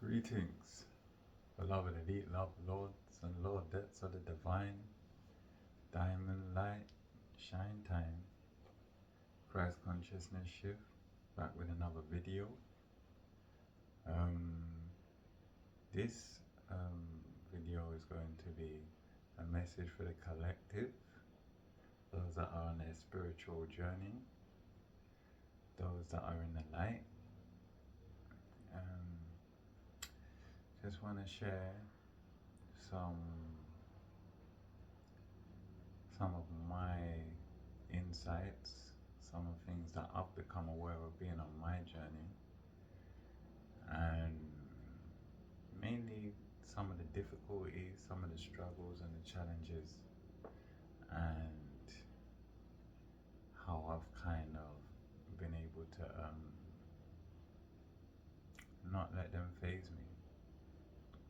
Greetings, beloved elite love lords and lordettes of the divine diamond light shine time. Christ consciousness shift back with another video. Um, this video is going to be a message for the collective, those that are on their spiritual journey, those that are in the light. Just want to share some of my insights, some of the things that I've become aware of being on my journey, and mainly some of the difficulties, some of the struggles and the challenges, and how I've kind of been able to not let them faze me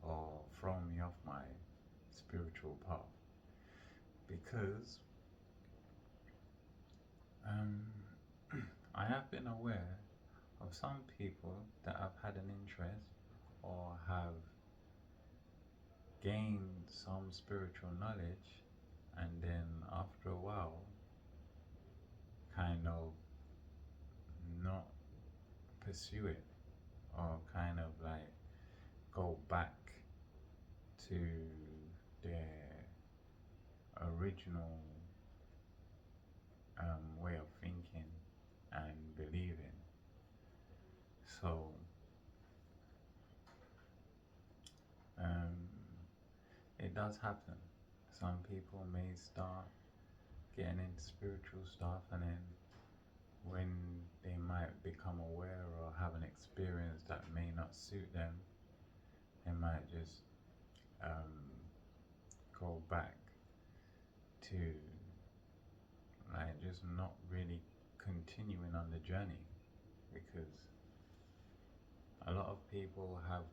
or throw me off my spiritual path, because I have been aware of some people that have had an interest or have gained some spiritual knowledge, and then after a while kind of not pursue it, or kind of like go back to their original way of thinking and believing. So it does happen. Some people may start getting into spiritual stuff, and then when they might become aware or have an experience that may not suit them, they might just go back to like just not really continuing on the journey, because a lot of people have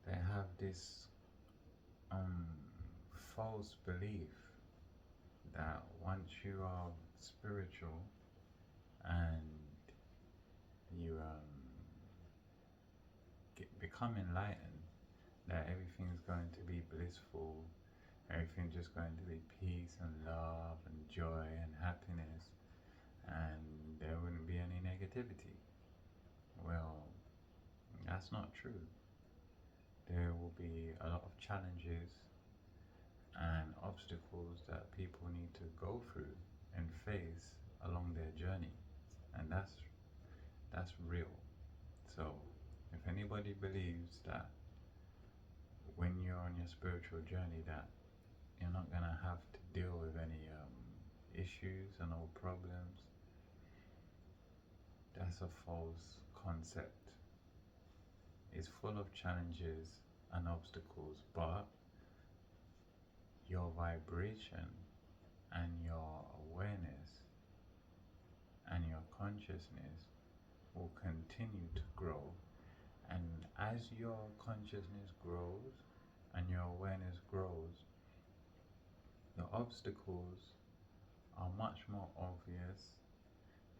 they have this false belief that once you are spiritual and you become enlightened, that everything's going to be blissful, everything's just going to be peace and love and joy and happiness, and there wouldn't be any negativity. Well, that's not true. There will be a lot of challenges and obstacles that people need to go through and face along their journey, and that's real. So if anybody believes that when you're on your spiritual journey that you're not gonna have to deal with any issues and or problems, that's a false concept. It's full of challenges and obstacles, but your vibration and your awareness and your consciousness will continue to grow. And as your consciousness grows and your awareness grows, the obstacles are much more obvious,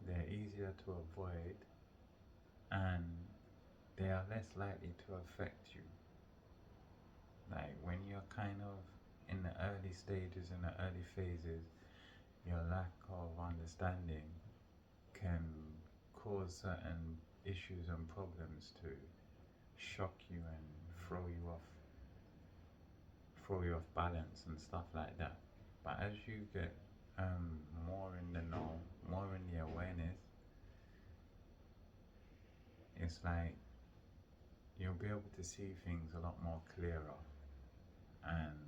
they're easier to avoid, and they are less likely to affect you. Like when you're kind of in the early stages, in the early phases, your lack of understanding can cause certain issues and problems to shock you and throw you off balance and stuff like that. But as you get more in the know, more in the awareness, it's like you'll be able to see things a lot more clearer, and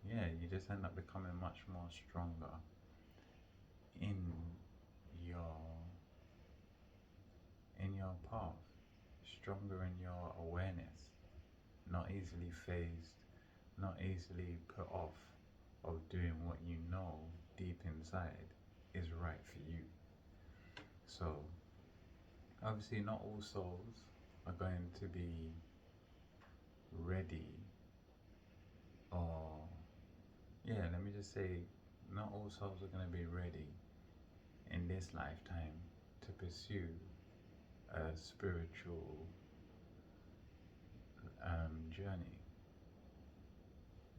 yeah, you just end up becoming much more stronger in your path, stronger in your awareness, not easily phased, not easily put off of doing what you know deep inside is right for you. So obviously not all souls are going to be ready, or yeah, let me just say, not all souls are going to be ready in this this lifetime to pursue a spiritual journey.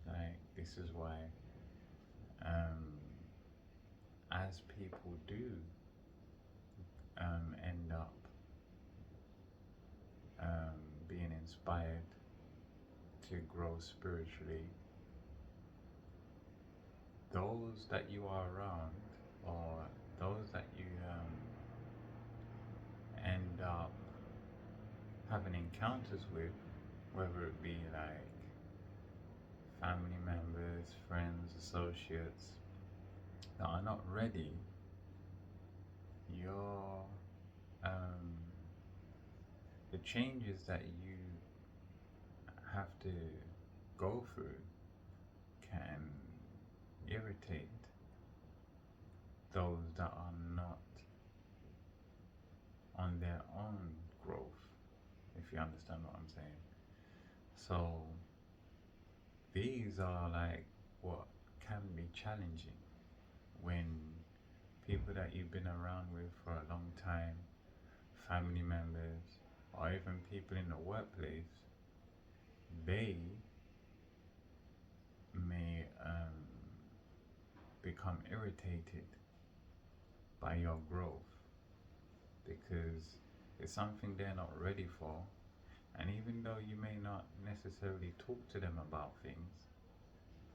Like, this is why, as people do end up being inspired to grow spiritually, those that you are around, or those that you end up having encounters with, whether it be like family members, friends, associates, that are not ready, your the changes that you have to go through can irritate those that are not on their own growth, if you understand what I'm saying. So these are like what can be challenging when people that you've been around with for a long time, family members, or even people in the workplace, they may become irritated by your growth because it's something they're not ready for. And even though you may not necessarily talk to them about things,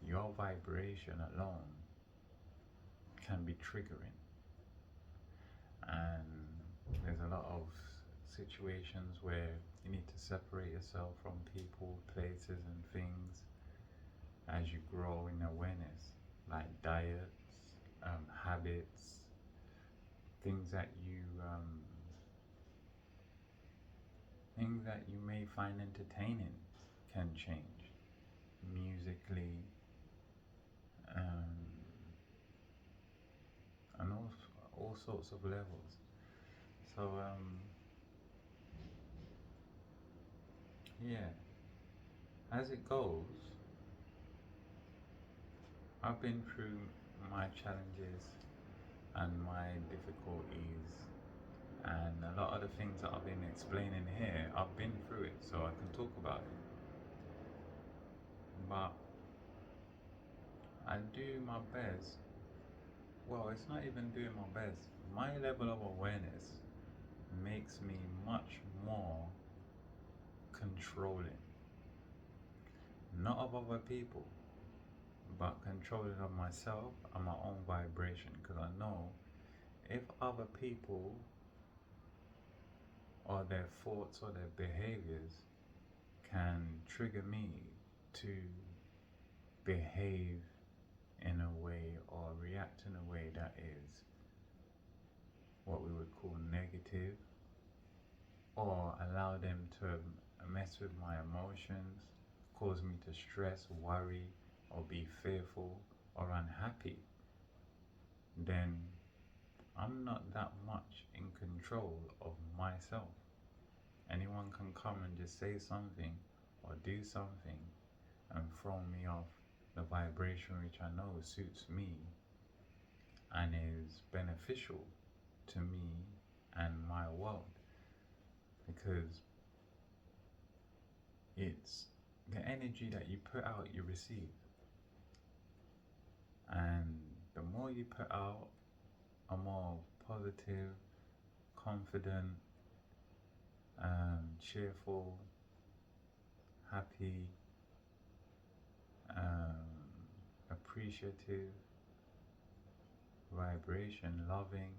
your vibration alone can be triggering. And there's a lot of situations where you need to separate yourself from people, places, and things as you grow in awareness, like diets, habits, things that you may find entertaining can change musically, and all sorts of levels. So yeah, as it goes, I've been through my challenges and my difficulties, and a lot of the things that I've been explaining here, I've been through it, so I can talk about it. But I do my best. Well, it's not even doing my best. My level of awareness makes me much more controlling, not of other people, but controlling of myself and my own vibration. Because I know if other people or their thoughts or their behaviors can trigger me to behave in a way or react in a way that is what we would call negative, or allow them to mess with my emotions, cause me to stress, worry, or be fearful or unhappy, then I'm not that much in control of myself. Anyone can come and just say something or do something and throw me off the vibration which I know suits me and is beneficial to me and my world, because it's the energy that you put out, you receive. And the more you put out, a more positive, confident, cheerful, happy, appreciative vibration, loving,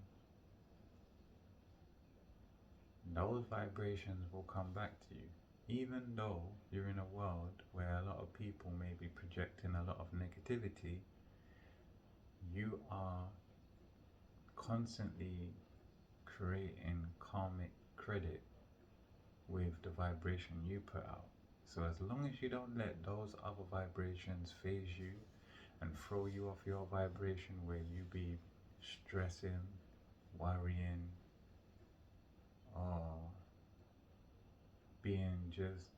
those vibrations will come back to you. Even though you're in a world where a lot of people may be projecting a lot of negativity, you are constantly creating karmic credit with the vibration you put out. So as long as you don't let those other vibrations phase you and throw you off your vibration, where you be stressing, worrying, or being just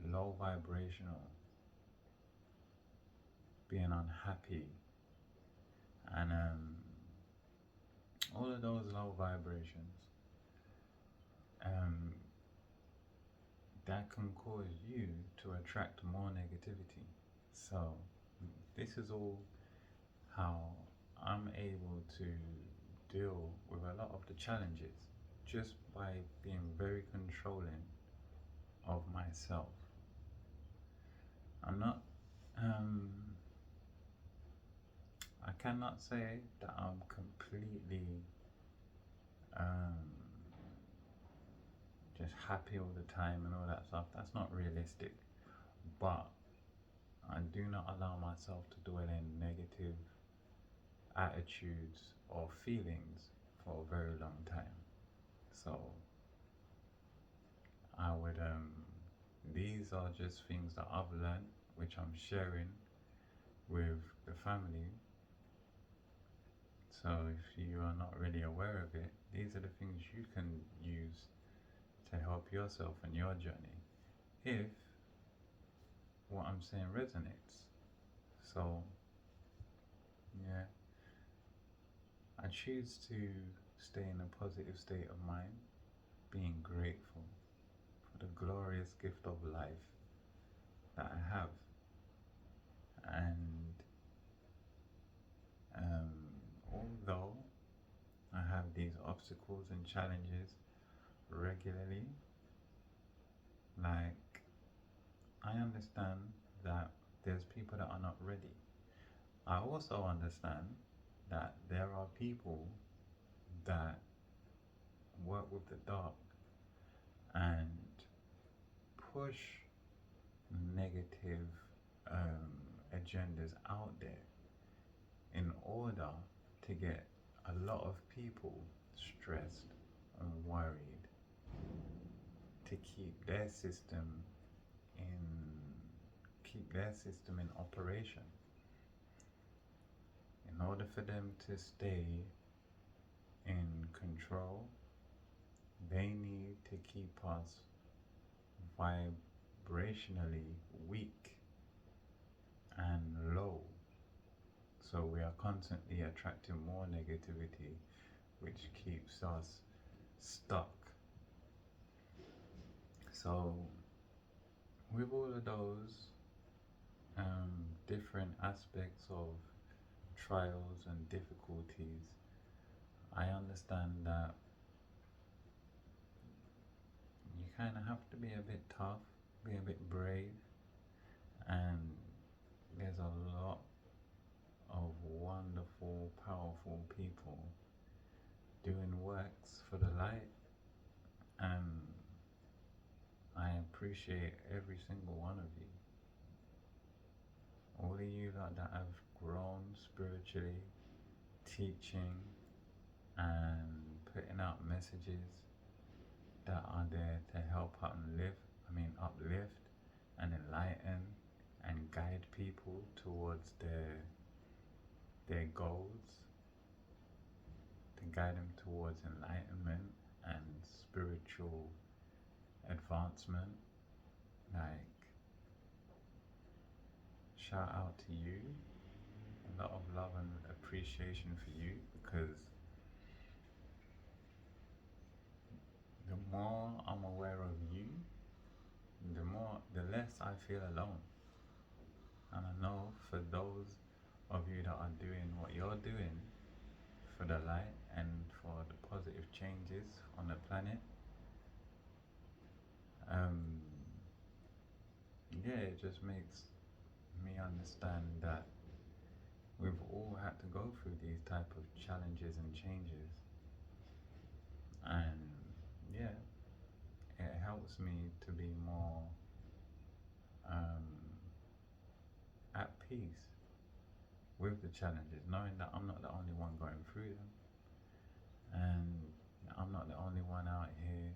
low vibrational, being unhappy, and all of those low vibrations, um, that can cause you to attract more negativity. So this is all how I'm able to deal with a lot of the challenges just by being very controlling of myself. I'm not, um, I cannot say that I'm completely um, just happy all the time and all that stuff. That's not realistic. But I do not allow myself to dwell in negative attitudes or feelings for a very long time. So I would, these are just things that I've learned, which I'm sharing with the family. So if you are not really aware of it, these are the things you can use to help yourself in your journey if what I'm saying resonates. So yeah, I choose to stay in a positive state of mind, being grateful for the glorious gift of life that I have. And although I have these obstacles and challenges regularly, like, I understand that there's people that are not ready. I also understand that there are people that work with the dark and push negative agendas out there in order to get a lot of people stressed and worried, to in keep their system in operation. In order for them to stay in control, they need to keep us vibrationally weak and low. So we are constantly attracting more negativity, which keeps us stuck. So with all of those different aspects of trials and difficulties, I understand that you kind of have to be a bit tough, be a bit brave, and there's a lot of wonderful, powerful people doing works for the light, and I appreciate every single one of you. All of you that have grown spiritually, teaching and putting out messages that are there to help uplift and enlighten and guide people towards their goals, to guide them towards enlightenment and spiritual advancement. Like, shout out to you, a lot of love and appreciation for you, because the more I'm aware of you, the less I feel alone. And I know for those of you that are doing what you're doing for the light and for the positive changes on the planet, yeah, it just makes me understand that we've all had to go through these type of challenges and changes, and yeah, it helps me to be more at peace with the challenges, knowing that I'm not the only one going through them, and I'm not the only one out here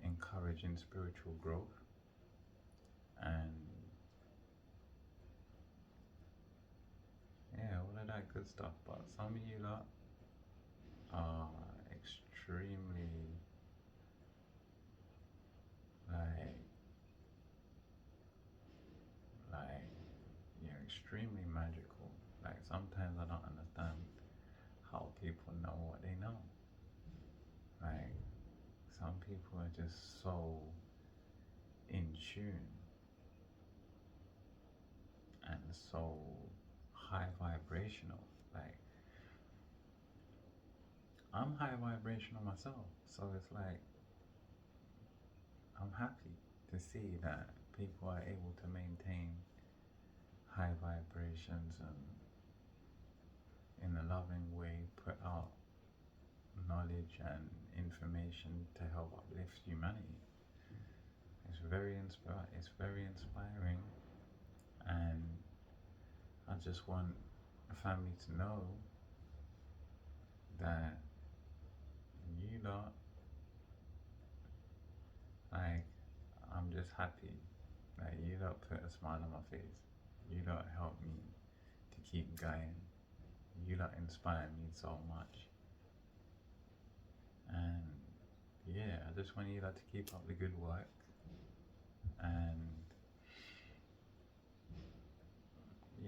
encouraging spiritual growth. And yeah, all of that good stuff. But some of you lot are extremely, like you're extremely magical. Like, sometimes I don't understand how people know what they people are just so in tune and so high vibrational. Like, I'm high vibrational myself, so it's like I'm happy to see that people are able to maintain high vibrations and in a loving way put out knowledge and information to help uplift humanity. It's very inspiring, and I just want the family to know that you lot, like, I'm just happy that you lot put a smile on my face. You lot help me to keep going. You lot inspire me so much. And yeah, I just want you lot to keep up the good work. And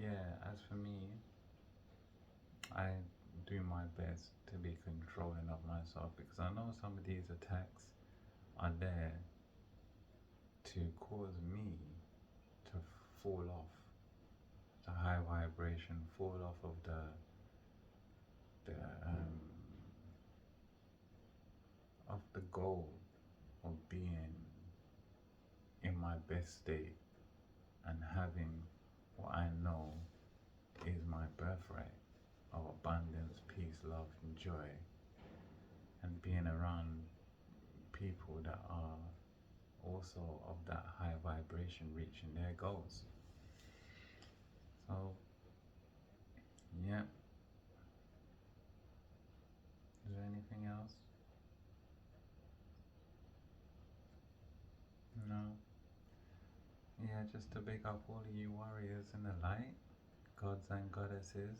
yeah, as for me, I do my best to be controlling of myself, because I know some of these attacks are there to cause me to fall off the high vibration, fall off of the of the goal of being in my best state and having what I know is my birthright of abundance, peace, love, and joy, and being around people that are also of that high vibration, reaching their goals. So yeah, is there anything else? No. Yeah, just to big up all of you warriors in the light, gods and goddesses,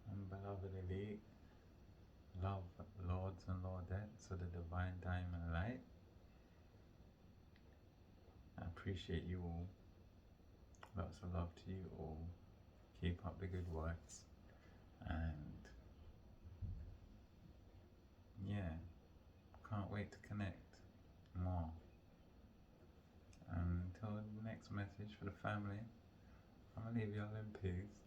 and beloved elite, love lords and lordettes of the divine diamond light. I appreciate you all. Lots of love to you all. Keep up the good works. And yeah, can't wait to connect more. Until the next message for the family, I'm gonna leave y'all in peace.